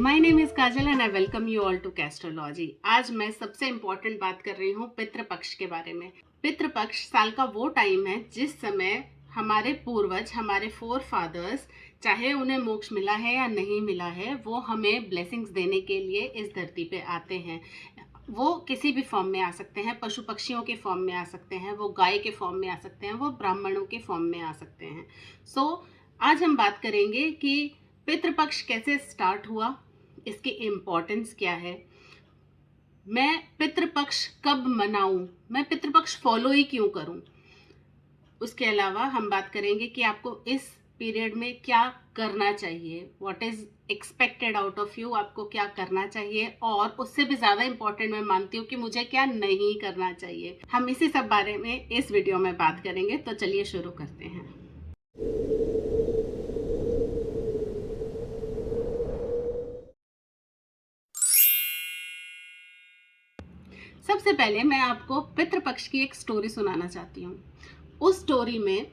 My name is Kajal and I welcome you all to Castrology. आज मैं सबसे important बात कर रही हूँ पितृपक्ष के बारे में। पितृपक्ष साल का वो टाइम है जिस समय हमारे पूर्वज, हमारे फोर फादर्स, चाहे उन्हें मोक्ष मिला है या नहीं मिला है, वो हमें ब्लेसिंग्स देने के लिए इस धरती पे आते हैं। वो किसी भी फॉर्म में आ सकते हैं, पशु पक्षियों के फॉर्म में आ सकते हैं, वो गाय के फॉर्म में आ सकते हैं, वो ब्राह्मणों के फॉर्म में आ सकते हैं। आज हम बात करेंगे कि पितृपक्ष कैसे स्टार्ट हुआ, इसकी इम्पोर्टेंस क्या है, मैं पितृपक्ष कब मनाऊं, मैं पितृपक्ष फॉलो ही क्यों करूं। उसके अलावा हम बात करेंगे कि आपको इस पीरियड में क्या करना चाहिए, what is expected out of you, आपको क्या करना चाहिए, और उससे भी ज़्यादा इम्पोर्टेंट मैं मानती हूँ कि मुझे क्या नहीं करना चाहिए। हम इसी सब बारे में इस वीडियो में बात करेंगे, तो चलिए शुरू करते हैं। सबसे पहले मैं आपको पितृपक्ष की एक स्टोरी सुनाना चाहती हूँ। उस स्टोरी में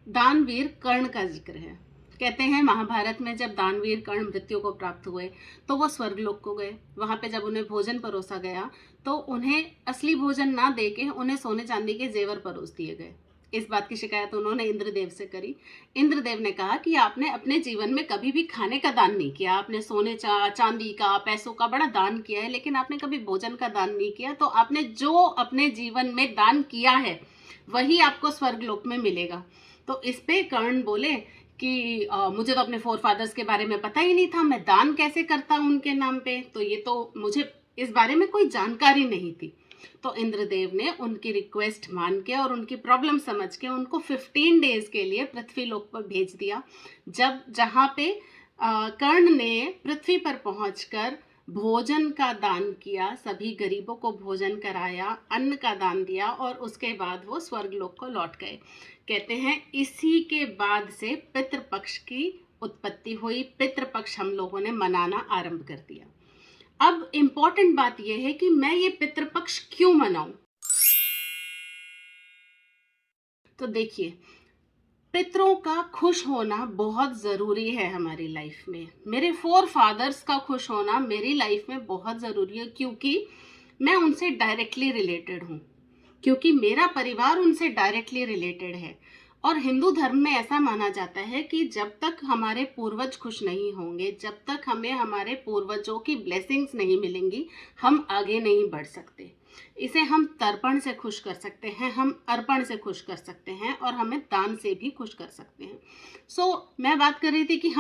दानवीर कर्ण का जिक्र है। कहते हैं महाभारत में जब दानवीर कर्ण मृत्यु को प्राप्त हुए तो वो स्वर्गलोक को गए। वहां पे जब उन्हें भोजन परोसा गया तो उन्हें असली भोजन ना देके उन्हें सोने चांदी के जेवर परोस दिए गए। इस बात की शिकायत उन्होंने इंद्रदेव से करी। इंद्रदेव ने कहा कि आपने अपने जीवन में कभी भी खाने का दान नहीं किया, आपने सोने चांदी का, पैसों का बड़ा दान किया है, लेकिन आपने कभी भोजन का दान नहीं किया। तो आपने जो अपने जीवन में दान किया है वही आपको स्वर्गलोक में मिलेगा। तो इस पे कर्ण बोले कि मुझे तो अपने फोर फादर्स के बारे में पता ही नहीं था, मैं दान कैसे करता उनके नाम पे, तो ये तो मुझे इस बारे में कोई जानकारी नहीं थी। तो इंद्रदेव ने उनकी रिक्वेस्ट मान के और उनकी प्रॉब्लम समझ के उनको 15 डेज के लिए पृथ्वी लोक पर भेज दिया। जहाँ पे कर्ण ने पृथ्वी पर पहुंचकर भोजन का दान किया, सभी गरीबों को भोजन कराया, अन्न का दान दिया, और उसके बाद वो स्वर्गलोक को लौट गए। कहते हैं इसी के बाद से पितृपक्ष की उत्पत्ति हुई। पितृपक्ष हम लोगों ने मनाना आरंभ कर दिया। अब इम्पोर्टेंट बात यह है कि मैं ये पितृपक्ष क्यों मनाऊं। तो देखिए, पितरों का खुश होना बहुत ज़रूरी है हमारी लाइफ में। मेरे फोर फादर्स का खुश होना मेरी लाइफ में बहुत ज़रूरी है, क्योंकि मैं उनसे डायरेक्टली रिलेटेड हूँ, क्योंकि मेरा परिवार उनसे डायरेक्टली रिलेटेड है। और हिंदू धर्म में ऐसा माना जाता है कि जब तक हमारे पूर्वज खुश नहीं होंगे, जब तक हमें हमारे पूर्वजों की ब्लेसिंग्स नहीं मिलेंगी, हम आगे नहीं बढ़ सकते। इसे हम तर्पण से खुश कर सकते हैं, हम अर्पण से खुश कर सकते हैं, और हमें दान से भी खुश कर सकते हैं। मैं बात कर रही थी कि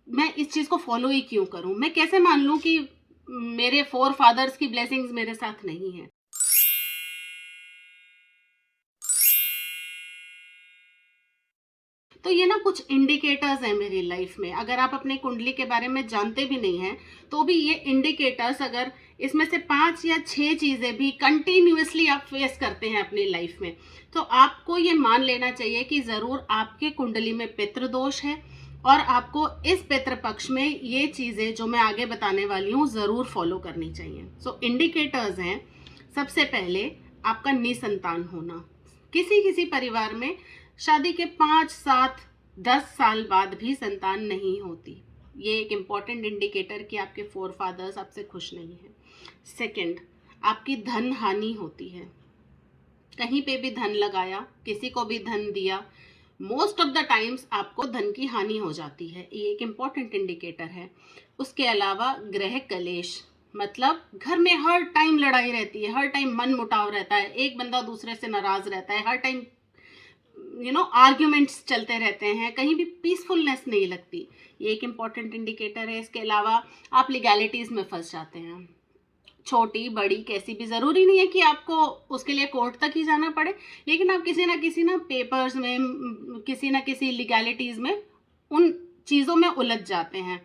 मैं इस चीज़ को फॉलो ही क्यों करूं, मैं कैसे मान लूं कि मेरे फोर फादर्स की ब्लेसिंग्स मेरे साथ नहीं है। तो ये ना कुछ इंडिकेटर्स हैं मेरी लाइफ में। अगर आप अपनी कुंडली के बारे में जानते भी नहीं हैं तो भी ये इंडिकेटर्स, अगर इसमें से 5 या 6 चीज़ें भी कंटिन्यूअसली आप फेस करते हैं अपनी लाइफ में, तो आपको ये मान लेना चाहिए कि ज़रूर आपके कुंडली में पितृदोष है, और आपको इस पितृपक्ष में ये चीज़ें जो मैं आगे बताने वाली हूँ ज़रूर फॉलो करनी चाहिए। इंडिकेटर्स हैं, सबसे पहले आपका निसंतान होना। किसी किसी परिवार में शादी के 5, 7, 10 साल बाद भी संतान नहीं होती। ये एक इम्पॉर्टेंट इंडिकेटर कि आपके फोर फादर्स आपसे खुश नहीं हैं। सेकंड, आपकी धन हानि होती है। कहीं पे भी धन लगाया, किसी को भी धन दिया, मोस्ट ऑफ द टाइम्स आपको धन की हानि हो जाती है। ये एक इम्पॉर्टेंट इंडिकेटर है। उसके अलावा ग्रह कलेश, मतलब घर में हर टाइम लड़ाई रहती है, हर टाइम मन मुटाव रहता है, एक बंदा दूसरे से नाराज रहता है, हर टाइम आर्ग्यूमेंट्स चलते रहते हैं, कहीं भी पीसफुलनेस नहीं लगती। ये एक इम्पॉर्टेंट इंडिकेटर है। इसके अलावा आप लीगैलिटीज़ में फंस जाते हैं, छोटी बड़ी कैसी भी, ज़रूरी नहीं है कि आपको उसके लिए कोर्ट तक ही जाना पड़े, लेकिन आप किसी ना पेपर्स में, किसी ना किसी लीगैलिटीज़ में, उन चीज़ों में उलझ जाते हैं।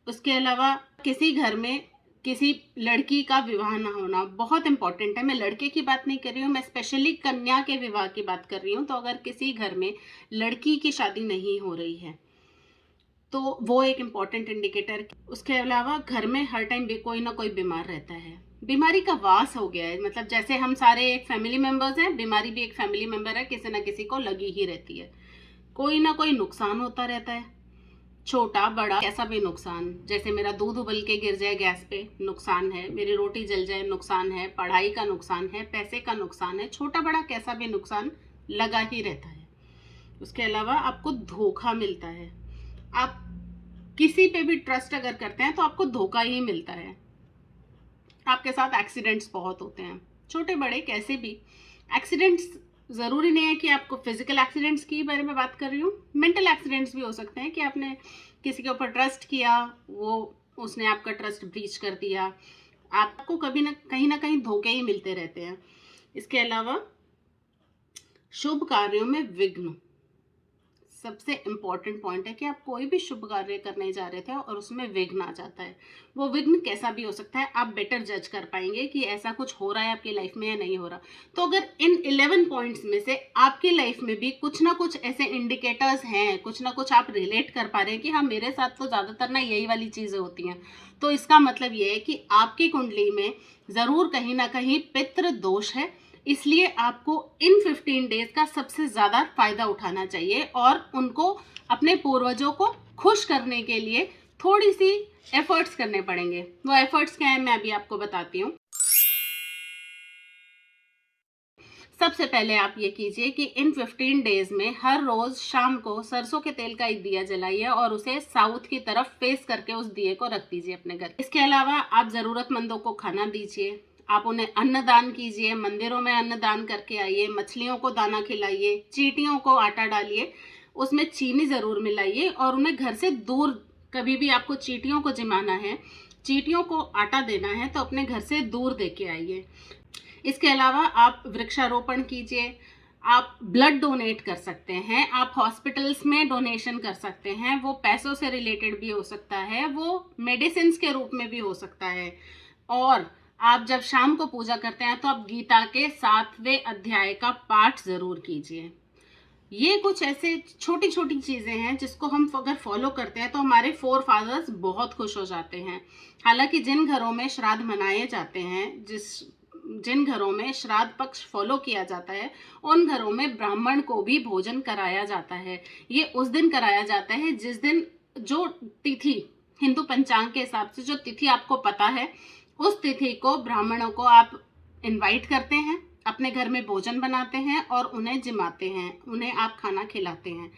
उसके अलावा किसी घर में किसी लड़की का विवाह ना होना बहुत इंपॉर्टेंट है। मैं लड़के की बात नहीं कर रही हूँ, मैं स्पेशली कन्या के विवाह की बात कर रही हूँ। तो अगर किसी घर में लड़की की शादी नहीं हो रही है तो वो एक इम्पॉर्टेंट इंडिकेटर। उसके अलावा घर में हर टाइम कोई ना कोई बीमार रहता है, बीमारी का वास हो गया है, मतलब जैसे हम सारे एक फैमिली मेंबर्स हैं, बीमारी भी एक फैमिली मेंबर है, किसी ना किसी को लगी ही रहती है, कोई ना कोई नुकसान होता रहता है। छोटा बड़ा कैसा भी नुकसान, जैसे मेरा दूध उबल के गिर जाए गैस पे नुकसान है, मेरी रोटी जल जाए नुकसान है, पढ़ाई का नुकसान है, पैसे का नुकसान है, छोटा बड़ा कैसा भी नुकसान लगा ही रहता है। उसके अलावा आपको धोखा मिलता है। आप किसी पे भी ट्रस्ट अगर करते हैं तो आपको धोखा ही मिलता है। आपके साथ एक्सीडेंट्स बहुत होते हैं, छोटे बड़े कैसे भी एक्सीडेंट्स। ज़रूरी नहीं है कि आपको फिजिकल एक्सीडेंट्स की बारे में बात कर रही हूँ, मेंटल एक्सीडेंट्स भी हो सकते हैं कि आपने किसी के ऊपर ट्रस्ट किया, उसने आपका ट्रस्ट ब्रीच कर दिया। आपको कभी ना कहीं धोखे ही मिलते रहते हैं। इसके अलावा शुभ कार्यों में विघ्न सबसे इम्पॉर्टेंट पॉइंट है कि आप कोई भी शुभ कार्य करने जा रहे थे और उसमें विघ्न आ जाता है। वो विघ्न कैसा भी हो सकता है, आप बेटर जज कर पाएंगे कि ऐसा कुछ हो रहा है आपकी लाइफ में या नहीं हो रहा। तो अगर इन 11 पॉइंट्स में से आपकी लाइफ में भी कुछ ना कुछ ऐसे इंडिकेटर्स हैं, कुछ ना कुछ आप रिलेट कर पा रहे हैं कि हाँ मेरे साथ तो ज़्यादातर ना यही वाली चीज़ें होती हैं, तो इसका मतलब ये है कि आपकी कुंडली में ज़रूर कहीं ना कहीं पितृ दोष है। इसलिए आपको इन 15 डेज का सबसे ज़्यादा फायदा उठाना चाहिए और उनको अपने पूर्वजों को खुश करने के लिए थोड़ी सी एफर्ट्स करने पड़ेंगे। वो एफर्ट्स क्या है मैं अभी आपको बताती हूँ। सबसे पहले आप ये कीजिए कि इन 15 डेज में हर रोज शाम को सरसों के तेल का एक दिया जलाइए और उसे साउथ की तरफ फेस करके उस दिए को रख दीजिए अपने घर। इसके अलावा आप जरूरतमंदों को खाना दीजिए, आप उन्हें अन्नदान कीजिए, मंदिरों में अन्नदान करके आइए, मछलियों को दाना खिलाइए, चींटियों को आटा डालिए, उसमें चीनी ज़रूर मिलाइए और उन्हें घर से दूर, कभी भी आपको चींटियों को जिमाना है, चींटियों को आटा देना है तो अपने घर से दूर दे के आइए। इसके अलावा आप वृक्षारोपण कीजिए, आप ब्लड डोनेट कर सकते हैं, आप हॉस्पिटल्स में डोनेशन कर सकते हैं, वो पैसों से रिलेटेड भी हो सकता है, वो मेडिसिन के रूप में भी हो सकता है। और आप जब शाम को पूजा करते हैं तो आप गीता के 7वें अध्याय का पाठ ज़रूर कीजिए। ये कुछ ऐसे छोटी छोटी चीज़ें हैं जिसको हम अगर फॉलो करते हैं तो हमारे फोर फादर्स बहुत खुश हो जाते हैं। हालांकि जिन घरों में श्राद्ध मनाए जाते हैं, जिन घरों में श्राद्ध पक्ष फॉलो किया जाता है, उन घरों में ब्राह्मण को भी भोजन कराया जाता है। ये उस दिन कराया जाता है जिस दिन जो तिथि, हिंदू पंचांग के हिसाब से जो तिथि आपको पता है, उस तिथि को ब्राह्मणों को आप इनवाइट करते हैं, अपने घर में भोजन बनाते हैं और उन्हें जिमाते हैं, उन्हें आप खाना खिलाते हैं।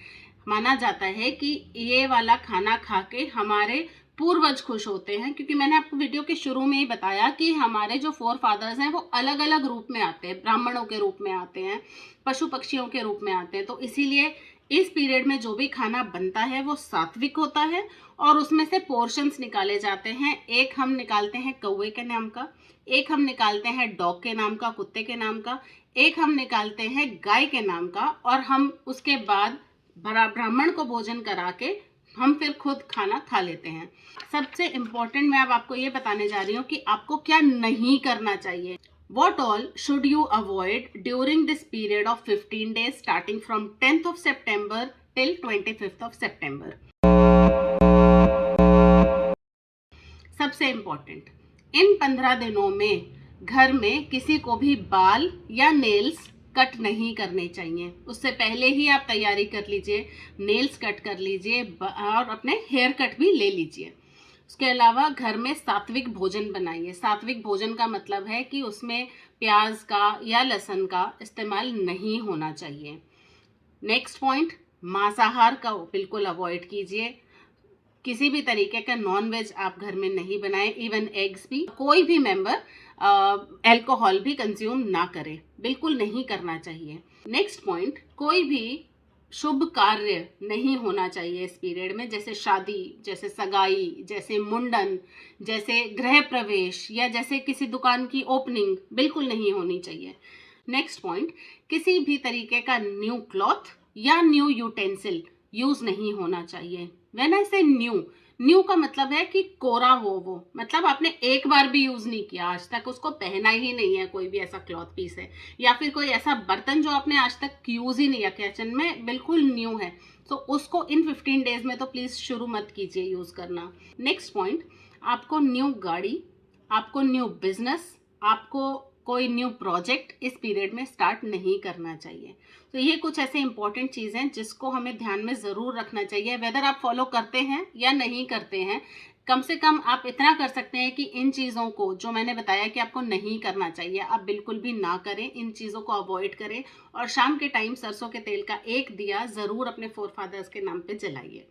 माना जाता है कि ये वाला खाना खा के हमारे पूर्वज खुश होते हैं, क्योंकि मैंने आपको वीडियो के शुरू में ही बताया कि हमारे जो फोर फादर्स हैं वो अलग अलग रूप में आते हैं, ब्राह्मणों के रूप में आते हैं, पशु पक्षियों के रूप में आते हैं। तो इसीलिए इस पीरियड में जो भी खाना बनता है वो सात्विक होता है और उसमें से पोर्शंस निकाले जाते हैं। एक हम निकालते हैं कौवे के नाम का, एक हम निकालते हैं डॉग के नाम का, कुत्ते के नाम का, एक हम निकालते हैं गाय के नाम का, और हम उसके बाद ब्राह्मण को भोजन करा के हम फिर खुद खाना खा लेते हैं। सबसे इम्पोर्टेंट मैं अब आपको ये बताने जा रही हूँ कि आपको क्या नहीं करना चाहिए। What all should you avoid during this period of 15 days starting from 10th of September till 25th of September? सबसे इम्पोर्टेंट, इन 15 दिनों में घर में किसी को भी बाल या नेल्स कट नहीं करने चाहिए। उससे पहले ही आप तैयारी कर लीजिए, नेल्स कट कर लीजिए और अपने हेयर कट भी ले लीजिए। उसके अलावा घर में सात्विक भोजन बनाइए। सात्विक भोजन का मतलब है कि उसमें प्याज का या लहसुन का इस्तेमाल नहीं होना चाहिए। नेक्स्ट पॉइंट, मांसाहार का बिल्कुल अवॉइड कीजिए। किसी भी तरीके का नॉन वेज आप घर में नहीं बनाएं, इवन एग्स भी। कोई भी मेंबर अल्कोहल भी कंज्यूम ना करे, बिल्कुल नहीं करना चाहिए। नेक्स्ट पॉइंट, कोई भी शुभ कार्य नहीं होना चाहिए इस पीरियड में, जैसे शादी, जैसे सगाई, जैसे मुंडन, जैसे गृह प्रवेश या जैसे किसी दुकान की ओपनिंग बिल्कुल नहीं होनी चाहिए। नेक्स्ट पॉइंट, किसी भी तरीके का न्यू क्लॉथ या न्यू यूटेंसिल यूज नहीं होना चाहिए। व्हेन आई से न्यू का मतलब है कि कोरा हो, वो मतलब आपने एक बार भी यूज नहीं किया, आज तक उसको पहना ही नहीं है, कोई भी ऐसा क्लॉथ पीस है या फिर कोई ऐसा बर्तन जो आपने आज तक यूज ही नहीं किया किचन में, बिल्कुल न्यू है, तो उसको इन 15 डेज में तो प्लीज शुरू मत कीजिए यूज करना। नेक्स्ट पॉइंट, आपको न्यू गाड़ी, आपको न्यू बिजनेस, आपको कोई न्यू प्रोजेक्ट इस पीरियड में स्टार्ट नहीं करना चाहिए। तो ये कुछ ऐसे इंपॉर्टेंट चीज़ें हैं जिसको हमें ध्यान में ज़रूर रखना चाहिए, वेदर आप फॉलो करते हैं या नहीं करते हैं। कम से कम आप इतना कर सकते हैं कि इन चीज़ों को जो मैंने बताया कि आपको नहीं करना चाहिए, आप बिल्कुल भी ना करें, इन चीज़ों को अवॉइड करें। और शाम के टाइम सरसों के तेल का एक दिया ज़रूर अपने फोरफादर्स के नाम पे जलाइए।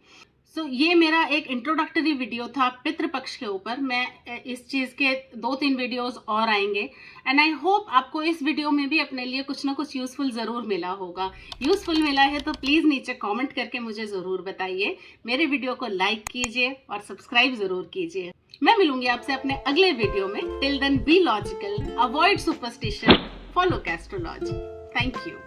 ये मेरा एक इंट्रोडक्टरी वीडियो था पितृपक्ष के ऊपर। मैं इस चीज़ के 2-3 वीडियोस और आएंगे एंड आई होप आपको इस वीडियो में भी अपने लिए कुछ ना कुछ यूज़फुल ज़रूर मिला होगा। यूज़फुल मिला है तो प्लीज़ नीचे कमेंट करके मुझे ज़रूर बताइए। मेरे वीडियो को लाइक कीजिए और सब्सक्राइब ज़रूर कीजिए। मैं मिलूंगी आपसे अपने अगले वीडियो में। Till then be logical, avoid superstition, follow astrology. Thank you.